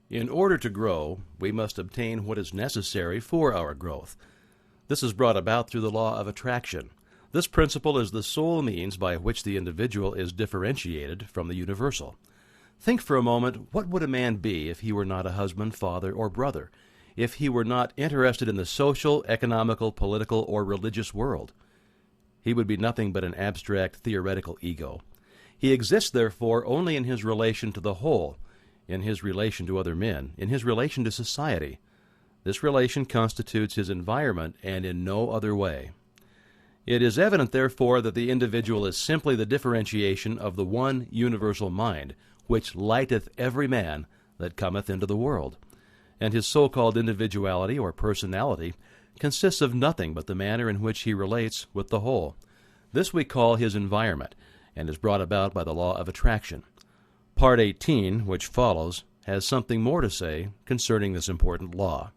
In order to grow, we must obtain what is necessary for our growth. This is brought about through the law of attraction. This principle is the sole means by which the individual is differentiated from the universal. Think for a moment, what would a man be if he were not a husband, father, or brother? If he were not interested in the social, economical, political, or religious world? He would be nothing but an abstract, theoretical ego. He exists, therefore, only in his relation to the whole, in his relation to other men, in his relation to society. This relation constitutes his environment, and in no other way. It is evident, therefore, that the individual is simply the differentiation of the one universal mind, which lighteth every man that cometh into the world. And his so-called individuality or personality consists of nothing but the manner in which he relates with the whole. This we call his environment, and is brought about by the law of attraction. Part 18, which follows, has something more to say concerning this important law.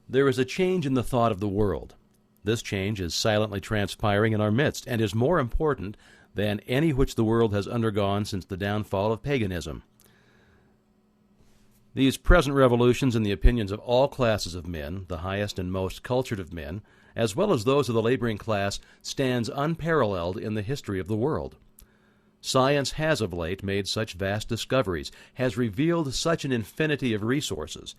There is a change in the thought of the world. This change is silently transpiring in our midst, and is more important than any which the world has undergone since the downfall of paganism. These present revolutions in the opinions of all classes of men, the highest and most cultured of men, as well as those of the laboring class, stands unparalleled in the history of the world. Science has of late made such vast discoveries, has revealed such an infinity of resources,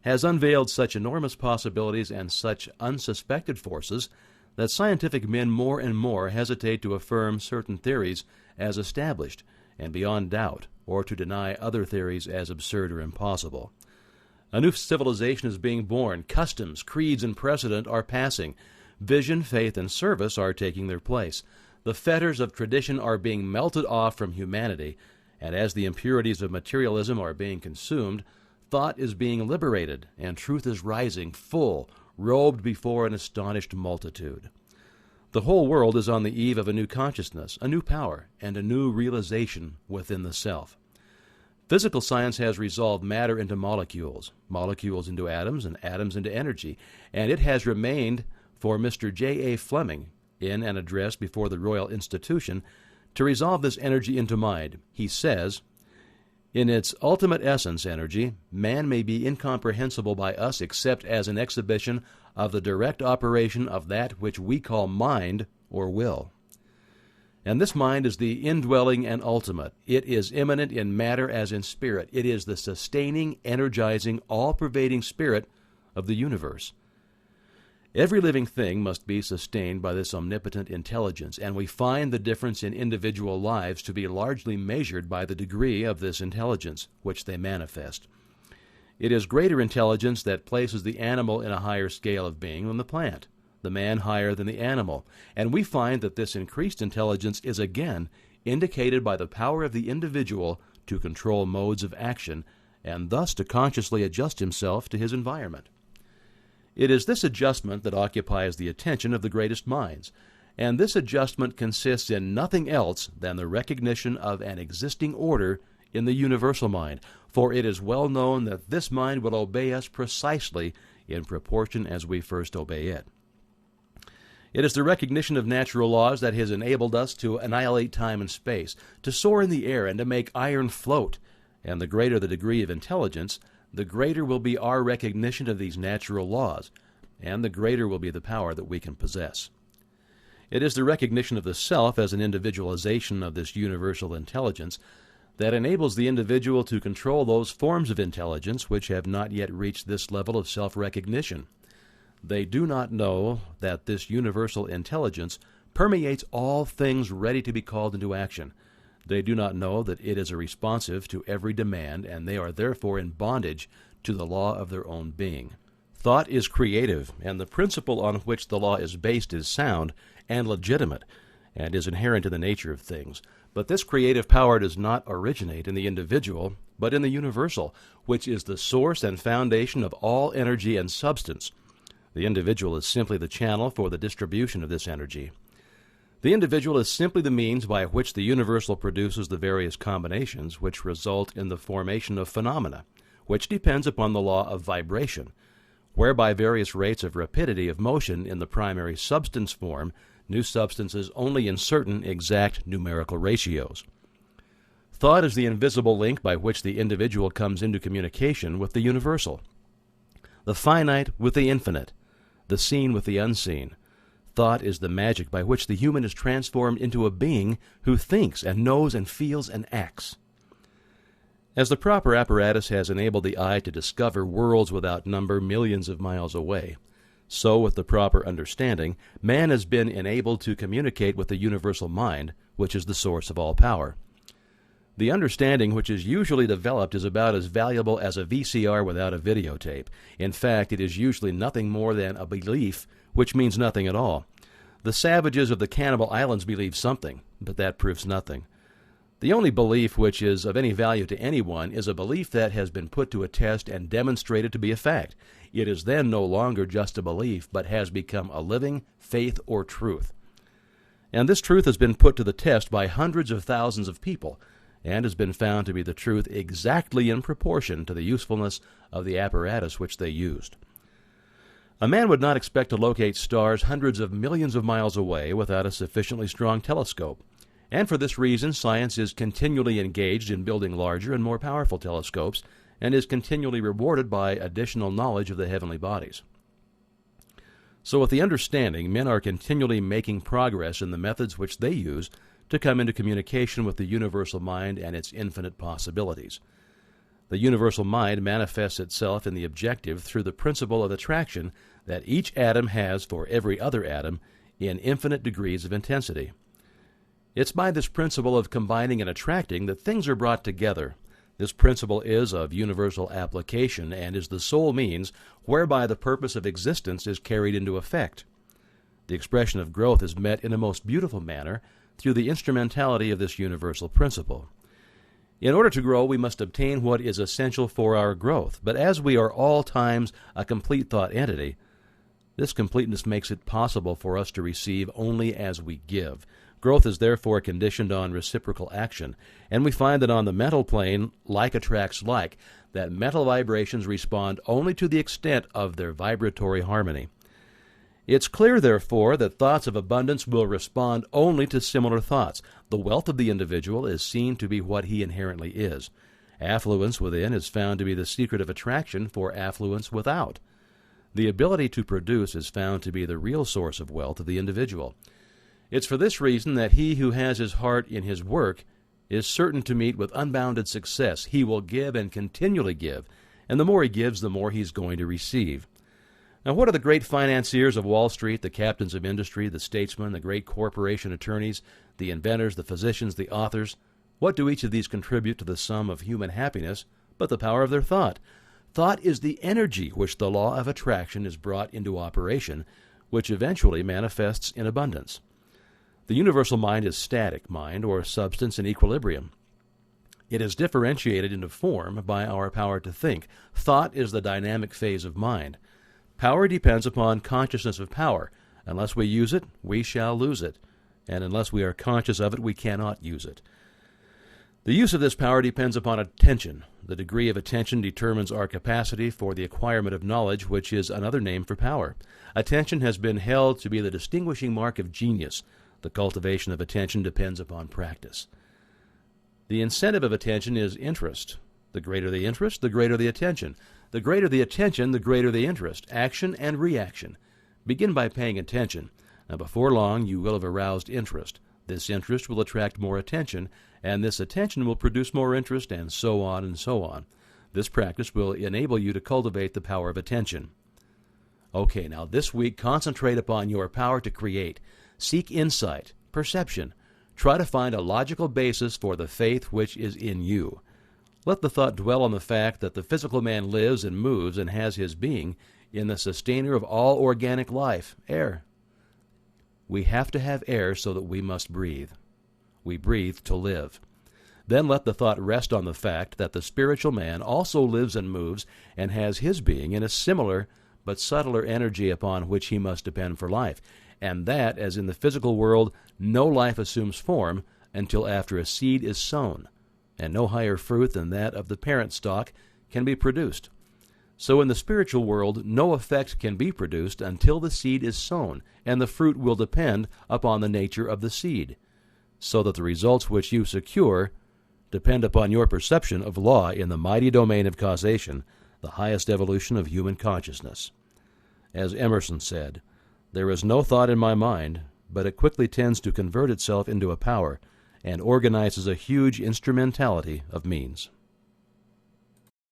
has unveiled such enormous possibilities and such unsuspected forces, that scientific men more and more hesitate to affirm certain theories as established and beyond doubt, or to deny other theories as absurd or impossible. A new civilization is being born. Customs, creeds, and precedent are passing. Vision, faith, and service are taking their place. The fetters of tradition are being melted off from humanity, and as the impurities of materialism are being consumed, thought is being liberated, and truth is rising full, robed before an astonished multitude. The whole world is on the eve of a new consciousness, a new power, and a new realization within the self. Physical science has resolved matter into molecules, molecules into atoms, and atoms into energy, and it has remained for Mr. J.A. Fleming, in an address before the Royal Institution, to resolve this energy into mind. He says, "In its ultimate essence, energy, man may be incomprehensible by us except as an exhibition of the direct operation of that which we call mind or will. And this mind is the indwelling and ultimate. It is immanent in matter as in spirit. It is the sustaining, energizing, all-pervading spirit of the universe. Every living thing must be sustained by this omnipotent intelligence, and we find the difference in individual lives to be largely measured by the degree of this intelligence which they manifest. It is greater intelligence that places the animal in a higher scale of being than the plant, the man higher than the animal, and we find that this increased intelligence is again indicated by the power of the individual to control modes of action, and thus to consciously adjust himself to his environment. It is this adjustment that occupies the attention of the greatest minds, and this adjustment consists in nothing else than the recognition of an existing order in the universal mind, for it is well known that this mind will obey us precisely in proportion as we first obey it. It is the recognition of natural laws that has enabled us to annihilate time and space, to soar in the air, and to make iron float, and the greater the degree of intelligence, the greater will be our recognition of these natural laws, and the greater will be the power that we can possess. It is the recognition of the self as an individualization of this universal intelligence that enables the individual to control those forms of intelligence which have not yet reached this level of self-recognition. They do not know that this universal intelligence permeates all things ready to be called into action. They do not know that it is responsive to every demand, and they are therefore in bondage to the law of their own being. Thought is creative, and the principle on which the law is based is sound and legitimate, and is inherent in the nature of things. But this creative power does not originate in the individual, but in the universal, which is the source and foundation of all energy and substance. The individual is simply the channel for the distribution of this energy. The individual is simply the means by which the universal produces the various combinations which result in the formation of phenomena, which depends upon the law of vibration, whereby various rates of rapidity of motion in the primary substance form new substances only in certain exact numerical ratios. Thought is the invisible link by which the individual comes into communication with the universal. The finite with the infinite, the seen with the unseen. Thought is the magic by which the human is transformed into a being who thinks and knows and feels and acts. As the proper apparatus has enabled the eye to discover worlds without number millions of miles away, so with the proper understanding, man has been enabled to communicate with the universal mind, which is the source of all power. The understanding which is usually developed is about as valuable as a VCR without a videotape. In fact, it is usually nothing more than a belief, which means nothing at all. The savages of the Cannibal Islands believe something, but that proves nothing. The only belief which is of any value to anyone is a belief that has been put to a test and demonstrated to be a fact. It is then no longer just a belief, but has become a living faith or truth. And this truth has been put to the test by hundreds of thousands of people, and has been found to be the truth exactly in proportion to the usefulness of the apparatus which they used. A man would not expect to locate stars hundreds of millions of miles away without a sufficiently strong telescope, and for this reason science is continually engaged in building larger and more powerful telescopes, and is continually rewarded by additional knowledge of the heavenly bodies. So with the understanding, men are continually making progress in the methods which they use to come into communication with the universal mind and its infinite possibilities. The universal mind manifests itself in the objective through the principle of attraction that each atom has for every other atom in infinite degrees of intensity. It's by this principle of combining and attracting that things are brought together. This principle is of universal application and is the sole means whereby the purpose of existence is carried into effect. The expression of growth is met in a most beautiful manner through the instrumentality of this universal principle. In order to grow, we must obtain what is essential for our growth, but as we are all times a complete thought entity, this completeness makes it possible for us to receive only as we give. Growth is therefore conditioned on reciprocal action, and we find that on the mental plane, like attracts like, that mental vibrations respond only to the extent of their vibratory harmony. It's clear, therefore, that thoughts of abundance will respond only to similar thoughts. The wealth of the individual is seen to be what he inherently is. Affluence within is found to be the secret of attraction for affluence without. The ability to produce is found to be the real source of wealth of the individual. It's for this reason that he who has his heart in his work is certain to meet with unbounded success. He will give and continually give, and the more he gives, the more he's going to receive. Now, what are the great financiers of Wall Street, the captains of industry, the statesmen, the great corporation attorneys, the inventors, the physicians, the authors? What do each of these contribute to the sum of human happiness but the power of their thought? Thought is the energy which the law of attraction is brought into operation, which eventually manifests in abundance. The universal mind is static mind, or substance in equilibrium. It is differentiated into form by our power to think. Thought is the dynamic phase of mind. Power depends upon consciousness of power. Unless we use it, we shall lose it, and unless we are conscious of it, we cannot use it. The use of this power depends upon attention. The degree of attention determines our capacity for the acquirement of knowledge, which is another name for power. Attention has been held to be the distinguishing mark of genius. The cultivation of attention depends upon practice. The incentive of attention is interest. The greater the interest, the greater the attention. The greater the attention, the greater the interest. Action and reaction. Begin by paying attention. Now, before long, you will have aroused interest. This interest will attract more attention, and this attention will produce more interest, and so on and so on. This practice will enable you to cultivate the power of attention. Okay, now this week, concentrate upon your power to create. Seek insight, perception. Try to find a logical basis for the faith which is in you. Let the thought dwell on the fact that the physical man lives and moves and has his being in the sustainer of all organic life, air. We have to have air so that we must breathe. We breathe to live. Then let the thought rest on the fact that the spiritual man also lives and moves and has his being in a similar but subtler energy upon which he must depend for life, and that, as in the physical world, no life assumes form until after a seed is sown, and no higher fruit than that of the parent stock can be produced. So in the spiritual world, no effect can be produced until the seed is sown, and the fruit will depend upon the nature of the seed, so that the results which you secure depend upon your perception of law in the mighty domain of causation, the highest evolution of human consciousness. As Emerson said, "There is no thought in my mind, but it quickly tends to convert itself into a power and organizes a huge instrumentality of means."